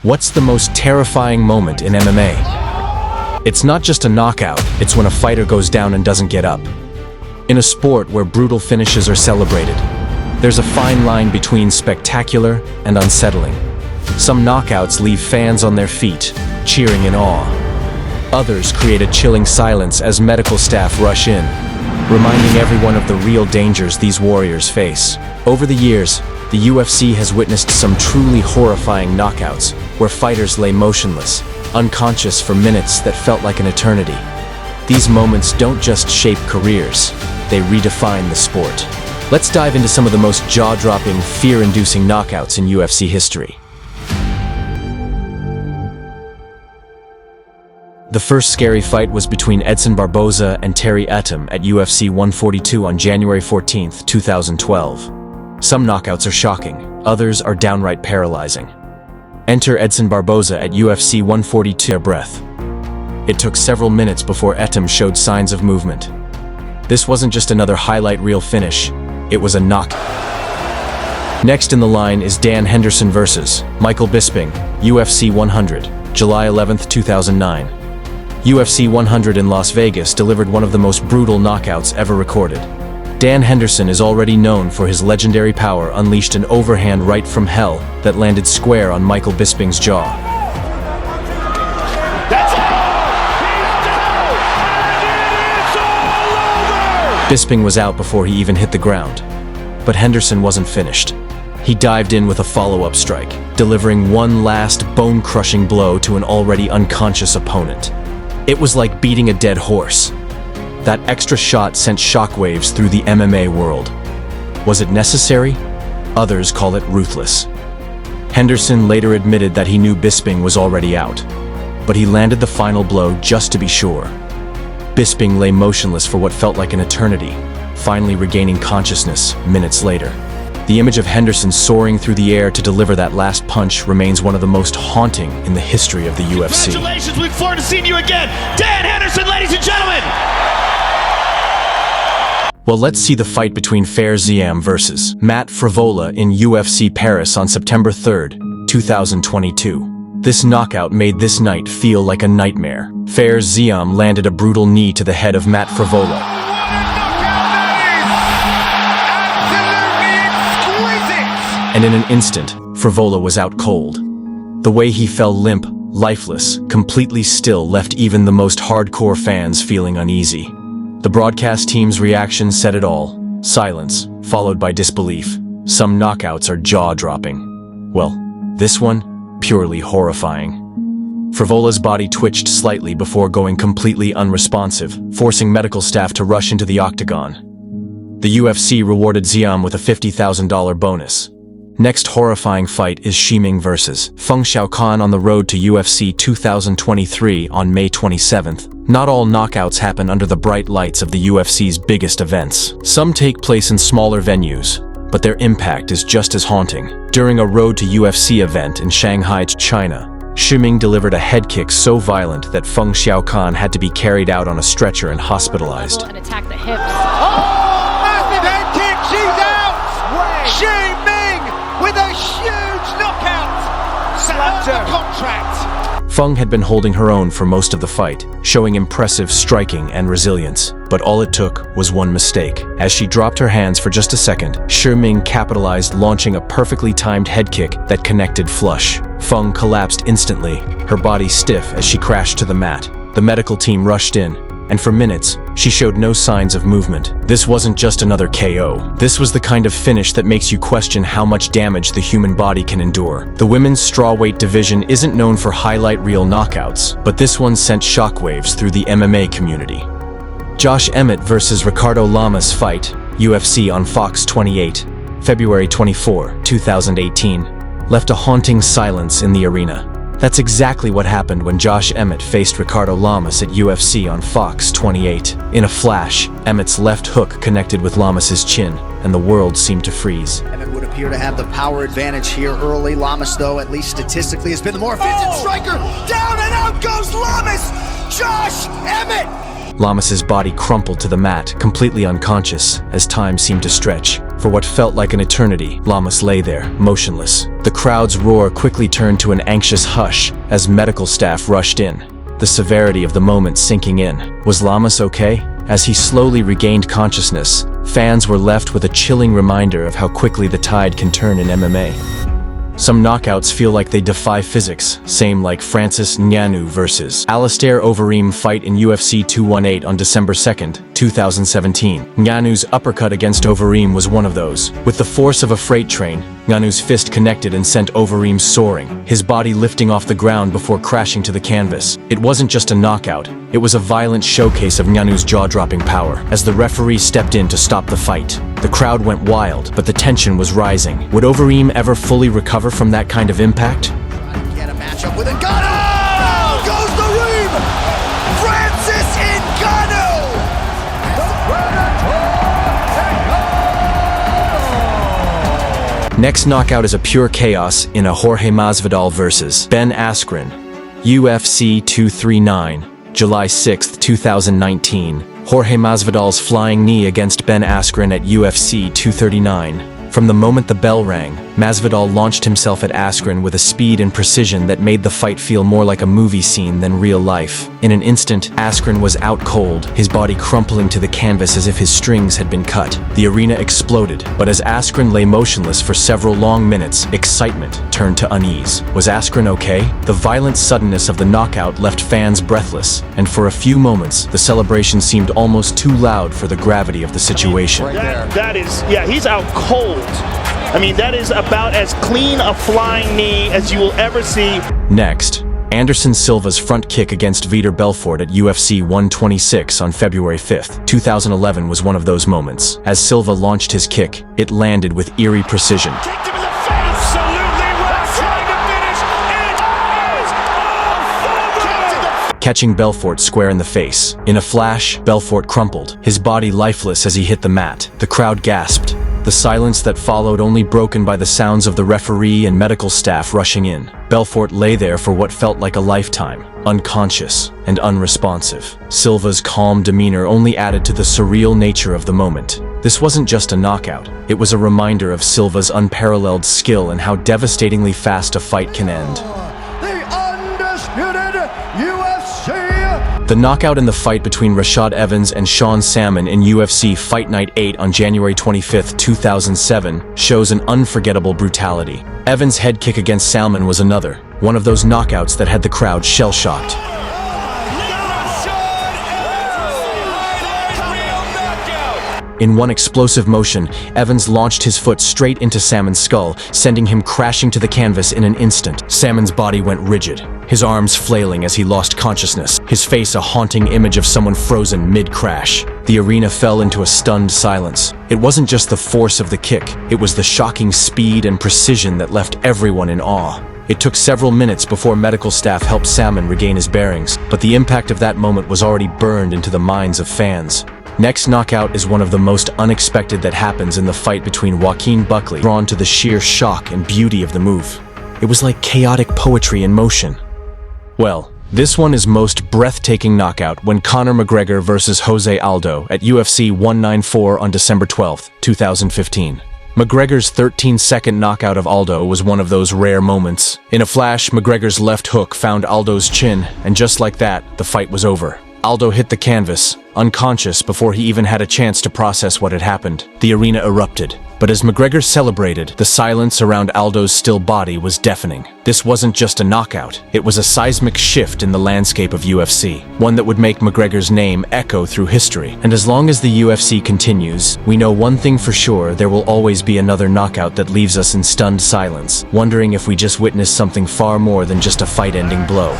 What's the most terrifying moment in MMA? It's not just a knockout, it's when a fighter goes down and doesn't get up. In a sport where brutal finishes are celebrated, there's a fine line between spectacular and unsettling. Some knockouts leave fans on their feet, cheering in awe. Others create a chilling silence as medical staff rush in, reminding everyone of the real dangers these warriors face. Over the years, the UFC has witnessed some truly horrifying knockouts, where fighters lay motionless, unconscious for minutes that felt like an eternity. These moments don't just shape careers, they redefine the sport. Let's dive into some of the most jaw-dropping, fear-inducing knockouts in UFC history. The first scary fight was between Edson Barboza and Terry Etim at UFC 142 on January 14, 2012. Some knockouts are shocking, others are downright paralyzing. Enter Edson Barboza at UFC 142. Breath. It took several minutes before Etim showed signs of movement. This wasn't just another highlight reel finish, it was a knockout. Next in the line is Dan Henderson versus Michael Bisping, UFC 100, July 11, 2009. UFC 100 in Las Vegas delivered one of the most brutal knockouts ever recorded. Dan Henderson is already known for his legendary power, unleashed an overhand right from hell that landed square on Michael Bisping's jaw. Bisping was out before he even hit the ground. But Henderson wasn't finished. He dived in with a follow-up strike, delivering one last bone-crushing blow to an already unconscious opponent. It was like beating a dead horse. That extra shot sent shockwaves through the MMA world. Was it necessary? Others call it ruthless. Henderson later admitted that he knew Bisping was already out, but he landed the final blow just to be sure. Bisping lay motionless for what felt like an eternity, finally regaining consciousness minutes later. The image of Henderson soaring through the air to deliver that last punch remains one of the most haunting in the history of the UFC. Congratulations, we look forward to seeing you again. Dan Henderson, ladies and gentlemen! Well, let's see the fight between Fair Ziam versus Matt Frivola in UFC Paris on September 3, 2022. This knockout made this night feel like a nightmare. Fair Ziam landed a brutal knee to the head of Matt Frivola. And in an instant, Frivola was out cold. The way he fell limp, lifeless, completely still left even the most hardcore fans feeling uneasy. The broadcast team's reaction said it all. Silence, followed by disbelief. Some knockouts are jaw-dropping. Well, this one, purely horrifying. Frivola's body twitched slightly before going completely unresponsive, forcing medical staff to rush into the octagon. The UFC rewarded Ziam with a $50,000 bonus. Next horrifying fight is Shiming versus Feng Xiaokan on the road to UFC 2023 on May 27th. Not all knockouts happen under the bright lights of the UFC's biggest events. Some take place in smaller venues, but their impact is just as haunting. During a Road to UFC event in Shanghai, China, Shiming delivered a head kick so violent that Feng Xiaokan had to be carried out on a stretcher and hospitalized. And attack the hips. Oh, massive head kick, she's out! Shiming with a huge knockout! Slapped her. Contract. Feng had been holding her own for most of the fight, showing impressive striking and resilience. But all it took was one mistake. As she dropped her hands for just a second, Shiming capitalized, launching a perfectly timed head kick that connected flush. Feng collapsed instantly, her body stiff as she crashed to the mat. The medical team rushed in, and for minutes, she showed no signs of movement. This wasn't just another KO. This was the kind of finish that makes you question how much damage the human body can endure. The women's strawweight division isn't known for highlight reel knockouts, but this one sent shockwaves through the MMA community. Josh Emmett versus Ricardo Lamas fight, UFC on Fox 28, February 24, 2018, left a haunting silence in the arena. That's exactly what happened when Josh Emmett faced Ricardo Lamas at UFC on Fox 28. In a flash, Emmett's left hook connected with Lamas's chin, and the world seemed to freeze. Emmett would appear to have the power advantage here early. Lamas, though, at least statistically, has been the more efficient striker. Down and out goes Lamas! Josh Emmett! Lamas's body crumpled to the mat, completely unconscious, as time seemed to stretch. For what felt like an eternity, Lamas lay there, motionless. The crowd's roar quickly turned to an anxious hush as medical staff rushed in, the severity of the moment sinking in. Was Lamas okay? As he slowly regained consciousness, fans were left with a chilling reminder of how quickly the tide can turn in MMA. Some knockouts feel like they defy physics, same like Francis Ngannou versus Alistair Overeem fight in UFC 218 on December 2nd, 2017. Ngannou's uppercut against Overeem was one of those. With the force of a freight train, Ngannou's fist connected and sent Overeem soaring, his body lifting off the ground before crashing to the canvas. It wasn't just a knockout, it was a violent showcase of Ngannou's jaw-dropping power. As the referee stepped in to stop the fight, the crowd went wild, but the tension was rising. Would Overeem ever fully recover from that kind of impact? Trying to get a matchup with Ngannou! Down goes the Reem! Francis Ngannou! Next knockout is a pure chaos in a Jorge Masvidal versus Ben Askren. UFC 239, July 6, 2019. Jorge Masvidal's flying knee against Ben Askren at UFC 239. From the moment the bell rang, Masvidal launched himself at Askren with a speed and precision that made the fight feel more like a movie scene than real life. In an instant, Askren was out cold, his body crumpling to the canvas as if his strings had been cut. The arena exploded, but as Askren lay motionless for several long minutes, excitement turned to unease. Was Askren okay? The violent suddenness of the knockout left fans breathless, and for a few moments, the celebration seemed almost too loud for the gravity of the situation. That is, yeah, he's out cold. I mean, that is about as clean a flying knee as you will ever see. Next, Anderson Silva's front kick against Vitor Belfort at UFC 126 on February 5th, 2011 was one of those moments. As Silva launched his kick, it landed with eerie precision. Kicked him in the face. Absolutely right. Trying to finish. It is all over. Catching Belfort square in the face. In a flash, Belfort crumpled, his body lifeless as he hit the mat. The crowd gasped, the silence that followed only broken by the sounds of the referee and medical staff rushing in. Belfort lay there for what felt like a lifetime, unconscious and unresponsive. Silva's calm demeanor only added to the surreal nature of the moment. This wasn't just a knockout, it was a reminder of Silva's unparalleled skill and how devastatingly fast a fight can end. The undisputed UFC! The knockout in the fight between Rashad Evans and Sean Salmon in UFC Fight Night 8 on January 25, 2007 shows an unforgettable brutality. Evans' head kick against Salmon was another, one of those knockouts that had the crowd shell-shocked. In one explosive motion, Evans launched his foot straight into Salmon's skull, sending him crashing to the canvas in an instant. Salmon's body went rigid, his arms flailing as he lost consciousness, his face a haunting image of someone frozen mid-crash. The arena fell into a stunned silence. It wasn't just the force of the kick, it was the shocking speed and precision that left everyone in awe. It took several minutes before medical staff helped Salmon regain his bearings, but the impact of that moment was already burned into the minds of fans. Next knockout is one of the most unexpected that happens in the fight between Joaquin Buckley, drawn to the sheer shock and beauty of the move. It was like chaotic poetry in motion. Well, this one is most breathtaking knockout when Conor McGregor versus Jose Aldo at UFC 194 on December 12, 2015. McGregor's 13-second knockout of Aldo was one of those rare moments. In a flash, McGregor's left hook found Aldo's chin, and just like that, the fight was over. Aldo hit the canvas, unconscious before he even had a chance to process what had happened. The arena erupted, but as McGregor celebrated, the silence around Aldo's still body was deafening. This wasn't just a knockout, it was a seismic shift in the landscape of UFC, one that would make McGregor's name echo through history. And as long as the UFC continues, we know one thing for sure: there will always be another knockout that leaves us in stunned silence, wondering if we just witnessed something far more than just a fight-ending blow.